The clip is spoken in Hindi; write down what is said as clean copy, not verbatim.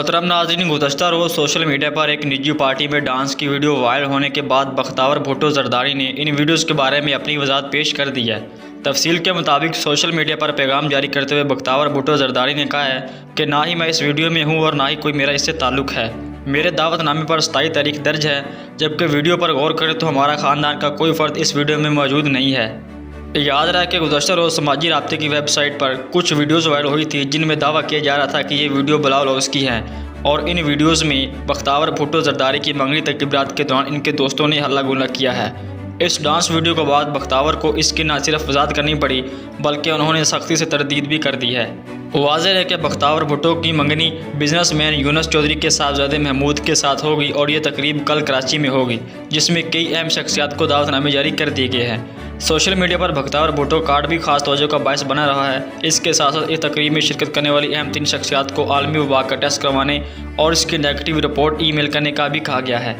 मोहतरम नाज़रीन, गुज़श्ता रोज़ सोशल मीडिया पर एक निजी पार्टी में डांस की वीडियो वायरल होने के बाद बख्तावर भुट्टो ज़रदारी ने इन वीडियोज़ के बारे में अपनी वजाहत पेश कर दी है। तफसील के मुताबिक सोशल मीडिया पर पैगाम जारी करते हुए बख्तावर भुट्टो ज़रदारी ने कहा है कि ना ही मैं इस वीडियो में हूँ और ना ही कोई मेरा इससे ताल्लुक़ है। मेरे दावतनामे पर 27 तारीख दर्ज है, जबकि वीडियो पर गौर करें तो हमारा ख़ानदान का कोई फ़र्द इस वीडियो में मौजूद नहीं है। याद रहा कि गुज़श्ता रोज़ समाजी राब्ते की वेबसाइट पर कुछ वीडियोज़ वायरल हुई थी जिनमें दावा किया जा रहा था कि ये वीडियो बिलावल लॉस की है और इन वीडियोज़ में बख्तावर भुट्टो ज़रदारी की मंगनी तकरीबात के दौरान इनके दोस्तों ने हल्ला गुल्ला किया है। इस डांस वीडियो के बाद बख्तावर को इसकी न सिर्फ वजाहत करनी पड़ी बल्कि उन्होंने सख्ती से तरदीद भी कर दी है। वाज़ेह है कि बख्तावर भुट्टो की मंगनी बिजनेसमैन यूनुस चौधरी के साहबजादे महमूद के साथ होगी और ये तकरीब कल कराची में होगी, जिसमें कई अहम शख्सियात को दावतनामे जारी कर दिए गए हैं। सोशल मीडिया पर बख्तावर भुट्टो कार्ड भी खास तवज्जो का बायस बना रहा है। इसके साथ साथ इस तकरीब में शिरकत करने वाली अहम 3 शख्सियात को आलमी वबा का टेस्ट करवाने और इसकी नेगेटिव रिपोर्ट ईमेल करने का भी कहा गया है।